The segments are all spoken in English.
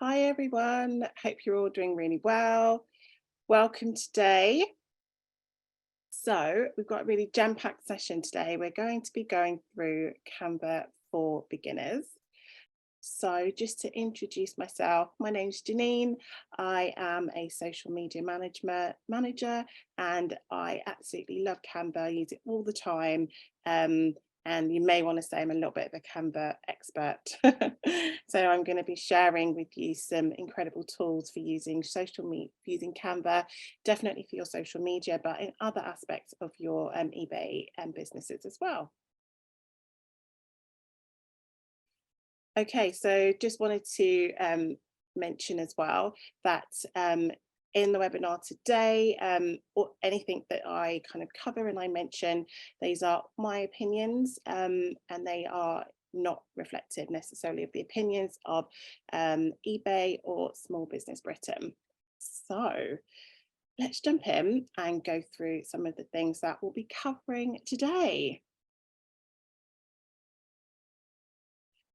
Hi everyone, hope you're all doing really well. Welcome today. So we've got a really jam-packed session today. We're going to be going through Canva for beginners. So just to introduce myself, my name's Janine. I am a social media manager and I absolutely love Canva. I use it all the time. And you may want to say I'm a little bit of a Canva expert. So I'm going to be sharing with you some incredible tools for using using Canva, definitely for your social media, but in other aspects of your eBay businesses as well. Okay, so just wanted to mention as well that in the webinar today, or anything that I kind of cover and I mention, these are my opinions and they are not reflective necessarily of the opinions of eBay or Small Business Britain. So let's jump in and go through some of the things that we'll be covering today.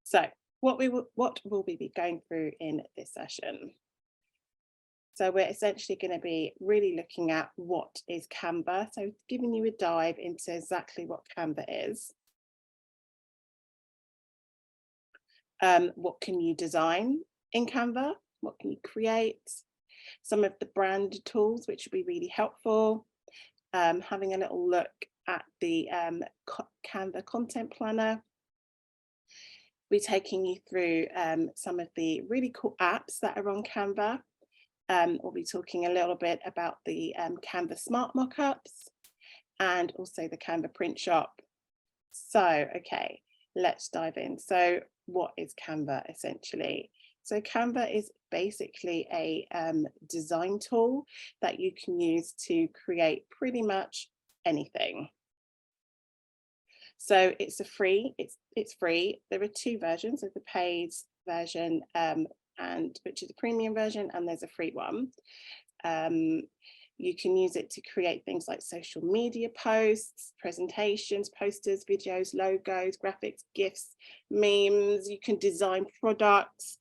So what will we be going through in this session? So we're essentially going to be really looking at what is Canva. So giving you a dive into exactly what Canva is. What can you design in Canva? What can you create? Some of the brand tools, which will be really helpful. Having a little look at the Canva content planner. We're taking you through some of the really cool apps that are on Canva. We'll be talking a little bit about the Canva smart mockups and also the Canva print shop. So, okay, let's dive in. So what is Canva essentially? So Canva is basically a design tool that you can use to create pretty much anything. So it's it's free. There are two versions of the paid version and which is a premium version, and there's a free one. You can use it to create things like social media posts, presentations, posters, videos, logos, graphics, GIFs, memes. You can design products.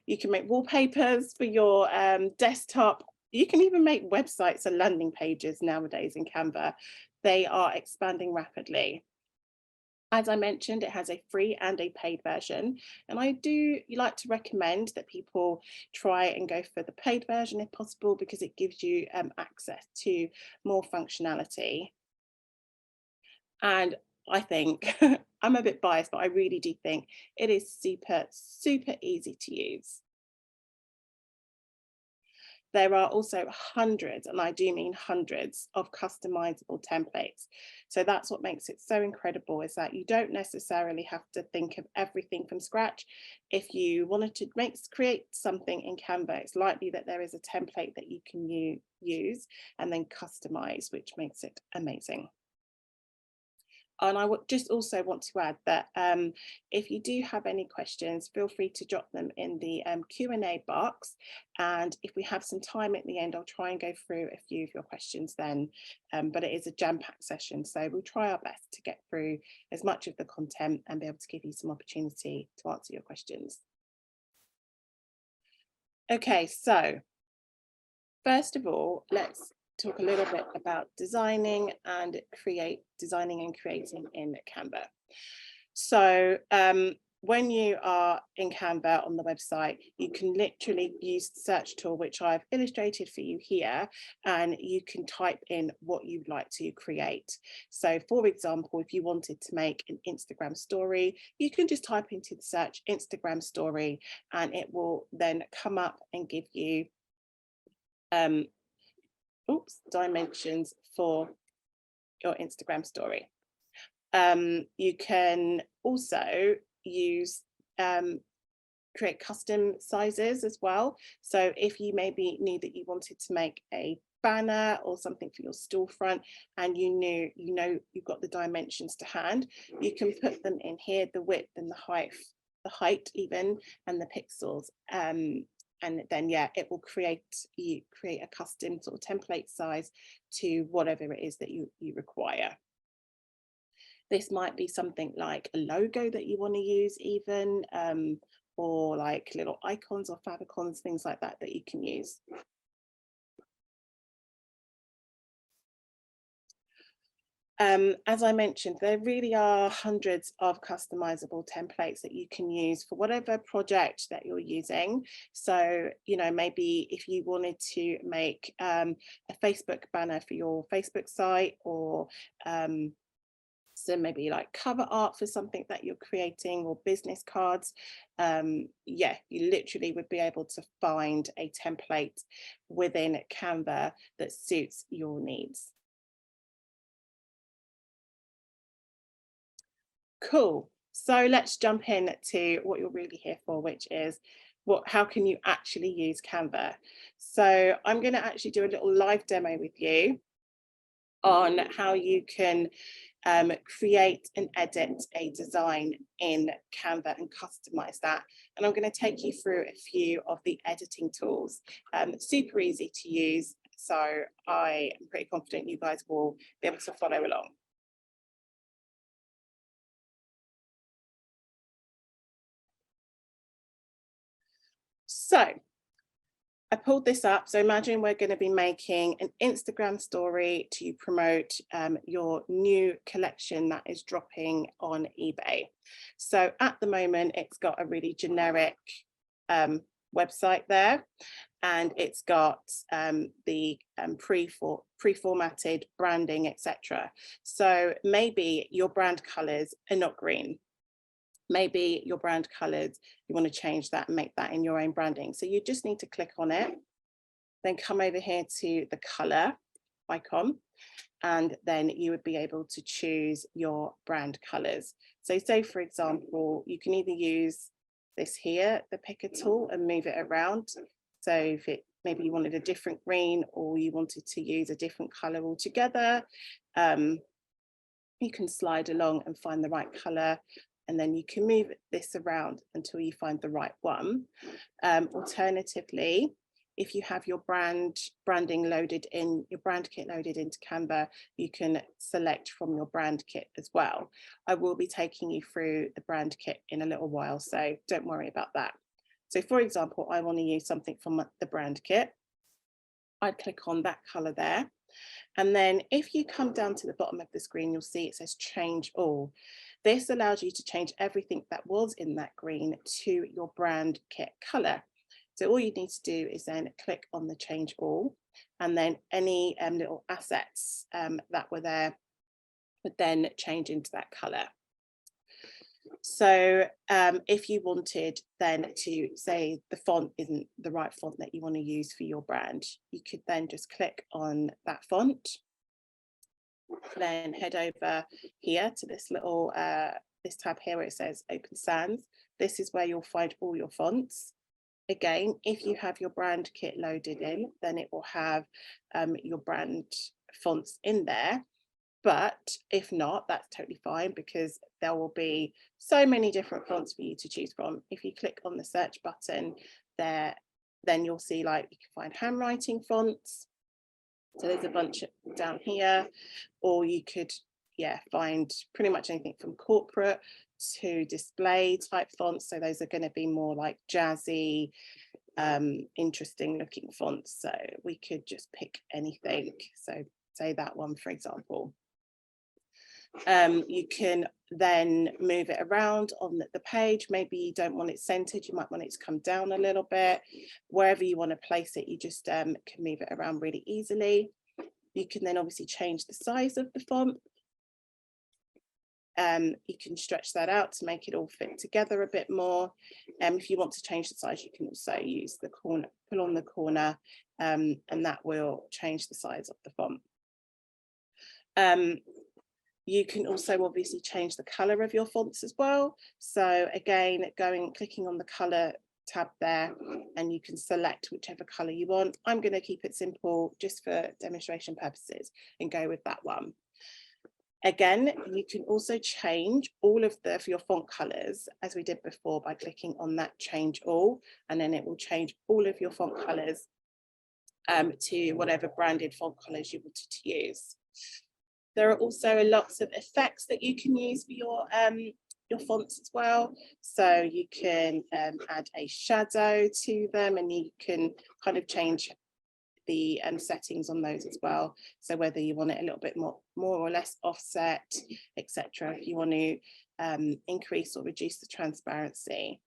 You can make wallpapers for your desktop. You can even make websites and landing pages nowadays in Canva. They are expanding rapidly. As I mentioned, it has a free and a paid version. And I do like to recommend that people try and go for the paid version if possible, because it gives you access to more functionality. And I think, I'm a bit biased, but I really do think it is super, super easy to use. There are also hundreds, and I do mean hundreds, of customizable templates. So that's what makes it so incredible, is that you don't necessarily have to think of everything from scratch. If you wanted to create something in Canva, it's likely that there is a template that you can use and then customize, which makes it amazing. And I would just also want to add that if you do have any questions, feel free to drop them in the Q&A box. And if we have some time at the end, I'll try and go through a few of your questions then. But it is a jam-packed session, so we'll try our best to get through as much of the content and be able to give you some opportunity to answer your questions. Okay, so first of all, let's talk a little bit about designing and creating in Canva. So when you are in Canva on the website, you can literally use the search tool, which I've illustrated for you here, and you can type in what you'd like to create. So for example, if you wanted to make an Instagram story, you can just type into the search Instagram story, and it will then come up and give you dimensions for your Instagram story. You can also use create custom sizes as well. So if you maybe knew that you wanted to make a banner or something for your storefront, and you've got the dimensions to hand, you can put them in here, the width and the height even, and the pixels. And then it will create a custom sort of template size to whatever it is that you require. This might be something like a logo that you want to use even, or like little icons or favicons, things like that that you can use. As I mentioned, there really are hundreds of customizable templates that you can use for whatever project that you're using. So, you know, maybe if you wanted to make a Facebook banner for your Facebook site, or so maybe like cover art for something that you're creating, or business cards, yeah, you literally would be able to find a template within Canva that suits your needs. Cool. So let's jump in to what you're really here for, which is how can you actually use Canva? So I'm going to actually do a little live demo with you on how you can create and edit a design in Canva and customize that. And I'm going to take you through a few of the editing tools. Super easy to use. So I am pretty confident you guys will be able to follow along. So I pulled this up. So imagine we're going to be making an Instagram story to promote your new collection that is dropping on eBay. So at the moment, it's got a really generic website there, and it's got the pre-formatted branding, etc. So maybe your brand colors are not green. Maybe your brand colors, you want to change that and make that in your own branding. So you just need to click on it, then come over here to the color icon, and then you would be able to choose your brand colors. So say, for example, you can either use this here, the picker tool, and move it around. So if maybe you wanted a different green, or you wanted to use a different color altogether, you can slide along and find the right color, and then you can move this around until you find the right one. Alternatively, if you have your branding loaded in, your brand kit loaded into Canva, you can select from your brand kit as well. I will be taking you through the brand kit in a little while, so don't worry about that. So for example, I want to use something from the brand kit. I'd click on that color there. And then if you come down to the bottom of the screen, you'll see it says change all. This allows you to change everything that was in that green to your brand kit color. So all you need to do is then click on the change all, and then any little assets that were there would then change into that color. So if you wanted then to say the font isn't the right font that you want to use for your brand, you could then just click on that font, then head over here to this little this tab here where it says Open Sans. This is where you'll find all your fonts. Again, if you have your brand kit loaded in, then it will have your brand fonts in there. But if not, that's totally fine, because there will be so many different fonts for you to choose from. If you click on the search button there, then you'll see like you can find handwriting fonts. So there's a bunch down here, or you could, yeah, find pretty much anything from corporate to display type fonts. So those are going to be more like jazzy, interesting looking fonts. So we could just pick anything. So say that one, for example. You can then move it around on the page. Maybe you don't want it centered, you might want it to come down a little bit. Wherever you want to place it, you just can move it around really easily. You can then obviously change the size of the font. You can stretch that out to make it all fit together a bit more. If you want to change the size, you can also use the corner, pull on the corner, and that will change the size of the font. You can also obviously change the color of your fonts as well. So again, clicking on the color tab there, and you can select whichever color you want. I'm going to keep it simple just for demonstration purposes and go with that one. Again, you can also change all of for your font colors, as we did before, by clicking on that change all, and then it will change all of your font colors to whatever branded font colors you wanted to use. There are also lots of effects that you can use for your your fonts as well. So you can add a shadow to them, and you can kind of change the settings on those as well. So whether you want it a little bit more or less offset, etc. If you want to increase or reduce the transparency.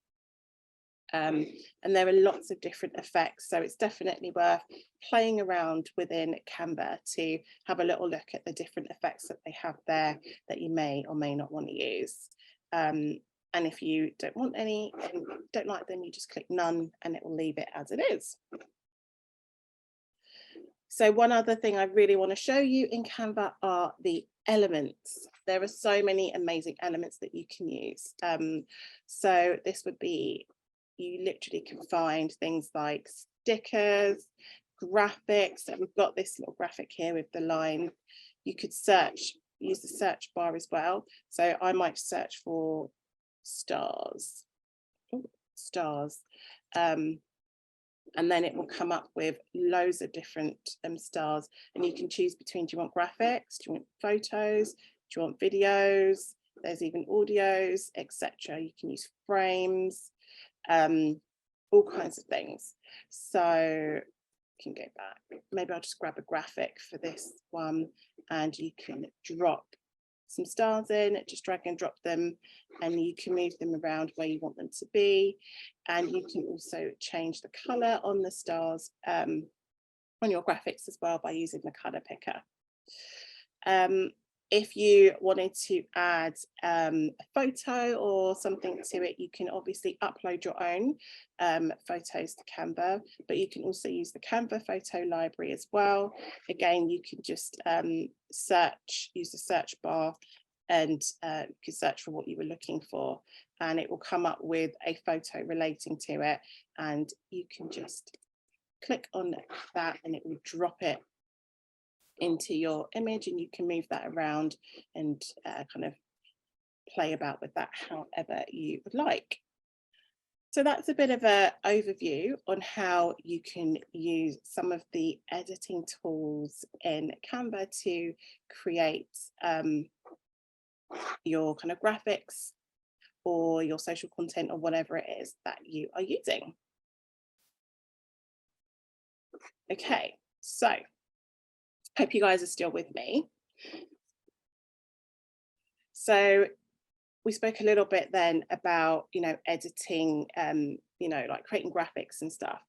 And there are lots of different effects, so it's definitely worth playing around within Canva to have a little look at the different effects that they have there that you may or may not want to use. And if you don't want any and don't like them, you just click none and it will leave it as it is. So one other thing I really want to show you in Canva are the elements. There are so many amazing elements that you can use. So this would be, you literally can find things like stickers, graphics. So we've got this little graphic here with the line. You could search, use the search bar as well. So I might search for stars. Ooh, stars. And then it will come up with loads of different stars, and you can choose between, do you want graphics, do you want photos, do you want videos, there's even audios, etc. You can use frames, all kinds of things. So you can go back, maybe I'll just grab a graphic for this one, and you can drop some stars in, just drag and drop them, and you can move them around where you want them to be. And you can also change the color on the stars on your graphics as well by using the color picker. If you wanted to add a photo or something to it, you can obviously upload your own photos to Canva, but you can also use the Canva photo library as well. Again, you can just search, use the search bar, and you can search for what you were looking for, and it will come up with a photo relating to it, and you can just click on that and it will drop it into your image, and you can move that around and kind of play about with that however you would like. So that's a bit of an overview on how you can use some of the editing tools in Canva to create your kind of graphics or your social content or whatever it is that you are using. Okay, so hope you guys are still with me. So we spoke a little bit then about, editing, like creating graphics and stuff.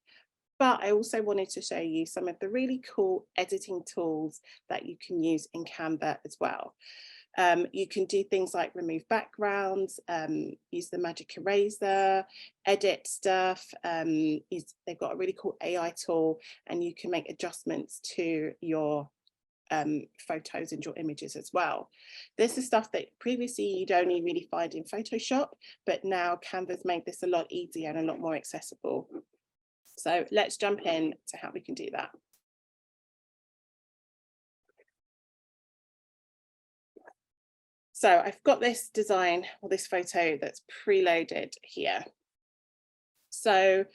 But I also wanted to show you some of the really cool editing tools that you can use in Canva as well. You can do things like remove backgrounds, use the magic eraser, edit stuff. They've got a really cool AI tool, and you can make adjustments to your photos and your images as well. This is stuff that previously you'd only really find in Photoshop, but now Canva's made this a lot easier and a lot more accessible. So let's jump in to how we can do that. So I've got this design or this photo that's preloaded here. So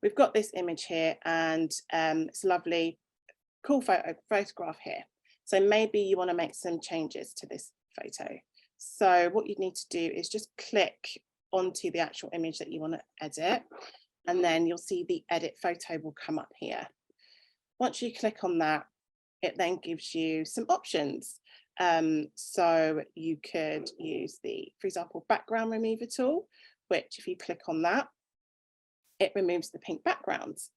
we've got this image here, and it's a lovely, cool photograph here. So maybe you want to make some changes to this photo. So what you need to do is just click onto the actual image that you want to edit, and then you'll see the edit photo will come up here. Once you click on that, it then gives you some options. So you could use the, for example, background remover tool, which if you click on that, it removes the pink backgrounds.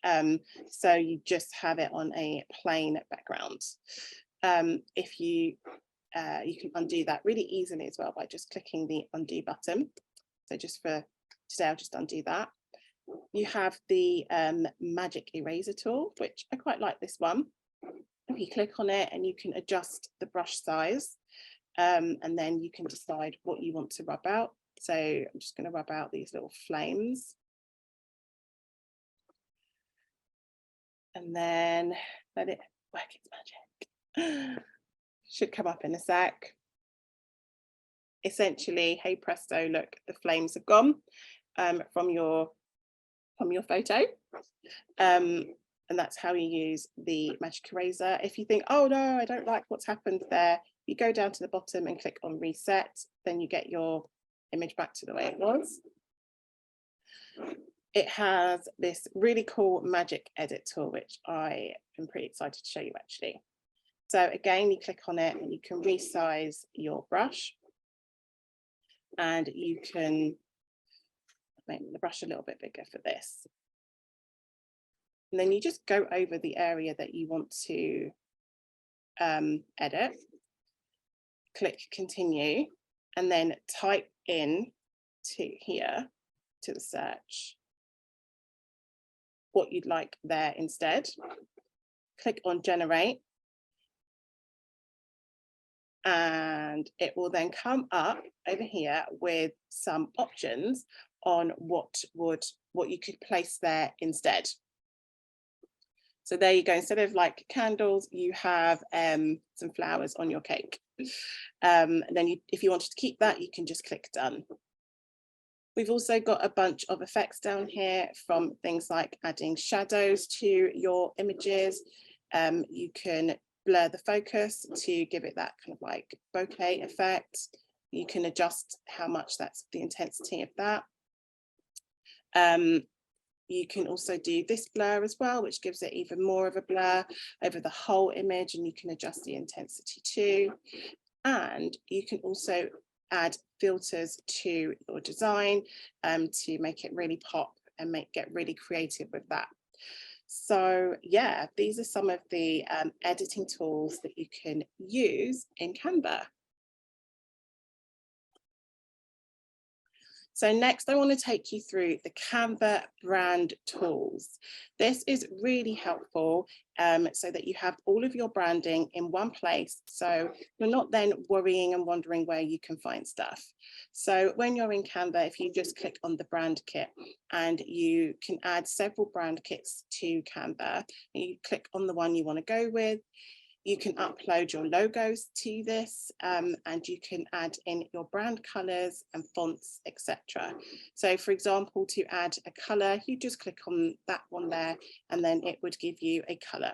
So you just have it on a plain background. If you can undo that really easily as well by just clicking the undo button. So just for today, I'll just undo that. You have the magic eraser tool, which I quite like this one. If you click on it, and you can adjust the brush size, and then you can decide what you want to rub out. So I'm just going to rub out these little flames. And then let it work its magic. Should come up in a sec. Essentially, hey presto, look, the flames have gone from your photo. And that's how you use the magic eraser. If you think, oh no, I don't like what's happened there, you go down to the bottom and click on reset, then you get your image back to the way it was. It has this really cool magic edit tool, which I am pretty excited to show you actually. So again, you click on it and you can resize your brush, and you can make the brush a little bit bigger for this. And then you just go over the area that you want to edit, click continue, and then type in to here, to the search, what you'd like there instead. Click on generate, and it will then come up over here with some options on what you could place there instead. So there you go. Instead of like candles, you have some flowers on your cake. And then if you wanted to keep that, you can just click done. We've also got a bunch of effects down here, from things like adding shadows to your images. You can blur the focus to give it that kind of like bokeh effect. You can adjust how much that's the intensity of that. You can also do this blur as well, which gives it even more of a blur over the whole image, and you can adjust the intensity too. And you can also add filters to your design to make it really pop and get really creative with that. So yeah, these are some of the editing tools that you can use in Canva. So next, I want to take you through the Canva brand tools. This is really helpful so that you have all of your branding in one place, so you're not then worrying and wondering where you can find stuff. So when you're in Canva, if you just click on the brand kit, and you can add several brand kits to Canva, and you click on the one you want to go with. You can upload your logos to this, and you can add in your brand colors and fonts, etc. So for example, to add a color, you just click on that one there, and then it would give you a color.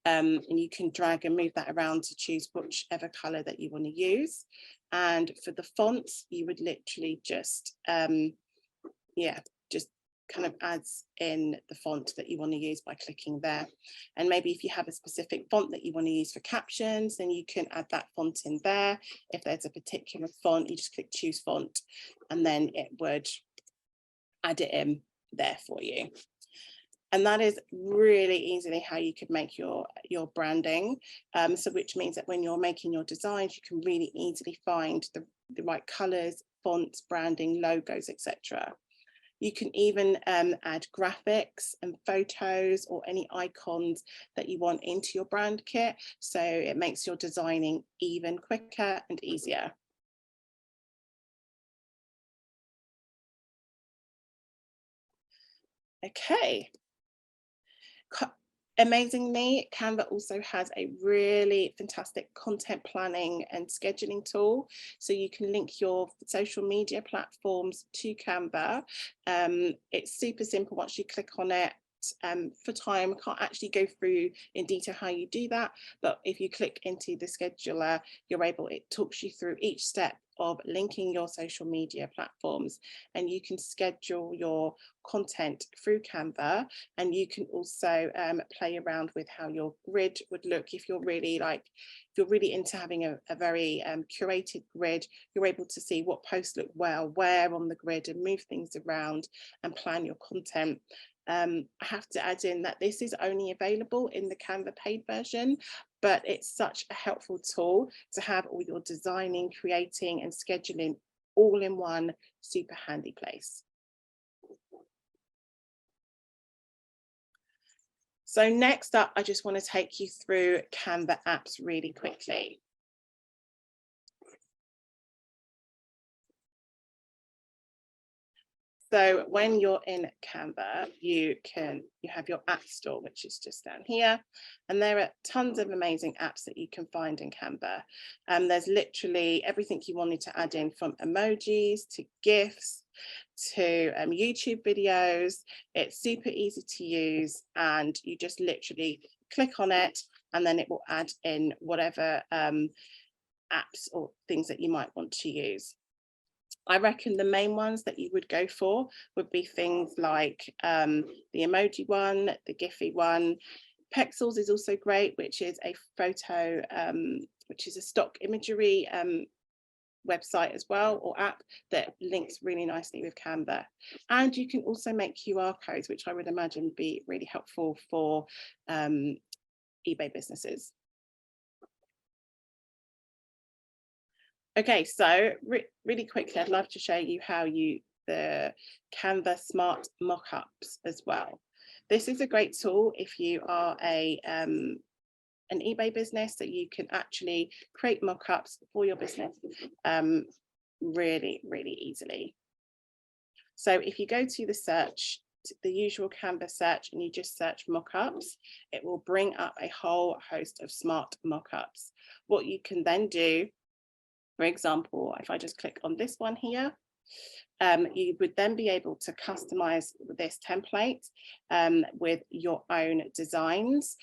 And you can drag and move that around to choose whichever color that you want to use. And for the fonts, you would literally just, just kind of adds in the font that you want to use by clicking there. And maybe if you have a specific font that you want to use for captions, then you can add that font in there. If there's a particular font, you just click choose font, and then it would add it in there for you. And that is really easily how you could make your branding. So which means that when you're making your designs, you can really easily find the right colors, fonts, branding, logos, etc. You can even add graphics and photos or any icons that you want into your brand kit. So it makes your designing even quicker and easier. Okay. Amazingly, Canva also has a really fantastic content planning and scheduling tool. So you can link your social media platforms to Canva. It's super simple once you click on it. For time, I can't actually go through in detail how you do that, but if you click into the scheduler, it talks you through each step of linking your social media platforms, and you can schedule your content through Canva. And you can also play around with how your grid would look. If you're really into having a very curated grid, you're able to see what posts look well where on the grid and move things around and plan your content. I have to add in that this is only available in the Canva paid version, but it's such a helpful tool to have all your designing, creating and scheduling all in one super handy place. So next up, I just want to take you through Canva apps really quickly. So when you're in Canva, you have your app store, which is just down here. And there are tons of amazing apps that you can find in Canva. There's literally everything you wanted to add in, from emojis to GIFs to YouTube videos. It's super easy to use, and you just literally click on it, and then it will add in whatever apps or things that you might want to use. I reckon the main ones that you would go for would be things like the emoji one, the Giphy one. Pexels is also great, which is a photo, which is a stock imagery website as well, or app, that links really nicely with Canva. And you can also make QR codes, which I would imagine be really helpful for eBay businesses. Okay, so really quickly, I'd love to show you how the Canva smart mockups as well. This is a great tool if you are an eBay business, that you can actually create mockups for your business really, really easily. So if you go to the search, the usual Canva search, and you just search mockups, it will bring up a whole host of smart mockups. What you can then do, for example, if I just click on this one here, you would then be able to customize this template with your own designs.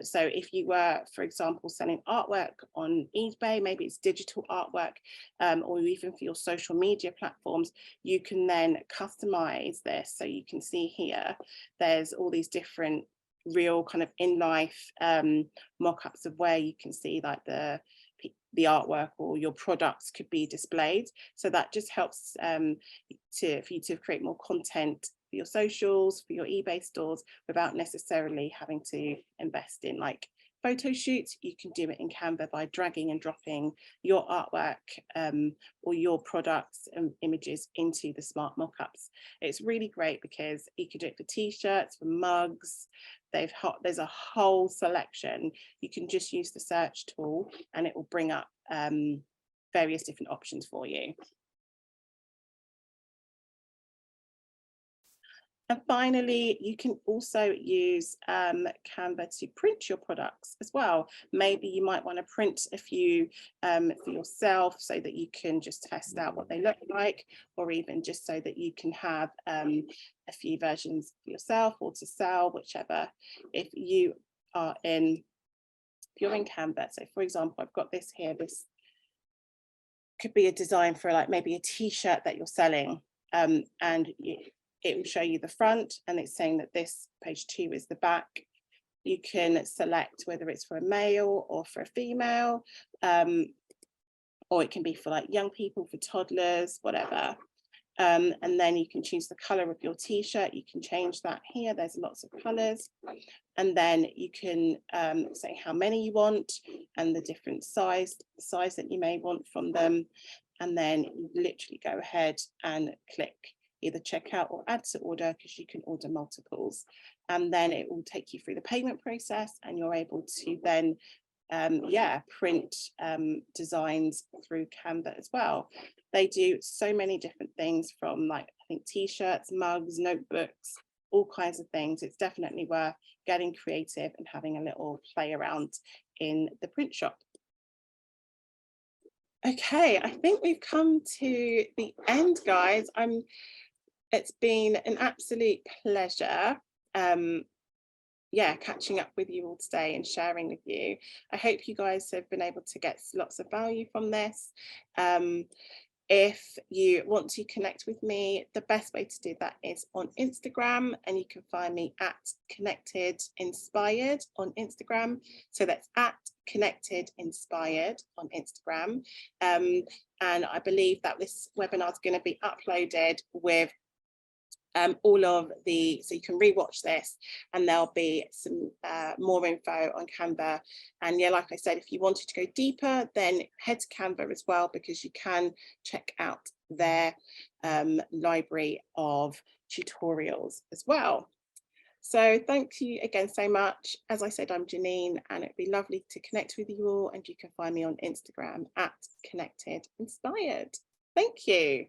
So if you were, for example, selling artwork on eBay, maybe it's digital artwork, or even for your social media platforms, you can then customize this. So you can see here, there's all these different real kind of in life mock-ups of where you can see like the artwork or your products could be displayed. So that just helps for you to create more content for your socials, for your eBay stores, without necessarily having to invest in like photo shoots. You can do it in Canva by dragging and dropping your artwork or your products and images into the smart mockups. It's really great because you can do it for t-shirts, for mugs. There's a whole selection. You can just use the search tool and it will bring up various different options for you. And finally, you can also use Canva to print your products as well. Maybe you might want to print a few for yourself so that you can just test out what they look like, or even just so that you can have a few versions for yourself or to sell, whichever. If you're in Canva, so for example, I've got this here, this could be a design for like maybe a t-shirt that you're selling, and it will show you the front, and it's saying that this page 2 is the back. You can select whether it's for a male or for a female, or it can be for like young people, for toddlers, whatever. And then you can choose the color of your t-shirt. You can change that here. There's lots of colors. And then you can say how many you want and the different size that you may want from them. And then you literally go ahead and click either checkout or add to order, because you can order multiples. And then it will take you through the payment process, and you're able to then print designs through Canva as well. They do so many different things, from like, I think t-shirts, mugs, notebooks, all kinds of things. It's definitely worth getting creative and having a little play around in the print shop. Okay, I think we've come to the end, guys. It's been an absolute pleasure catching up with you all today and sharing with you. I hope you guys have been able to get lots of value from this. If you want to connect with me, the best way to do that is on Instagram, and you can find me at Connected Inspired on Instagram. So that's at Connected Inspired on Instagram. And I believe that this webinar is going to be uploaded with all of the, so you can rewatch this, and there'll be some more info on Canva. And yeah, like I said, if you wanted to go deeper, then head to Canva as well, because you can check out their library of tutorials as well. So thank you again so much. As I said, I'm Janine, and it'd be lovely to connect with you all, and you can find me on Instagram at Connected Inspired. Thank you.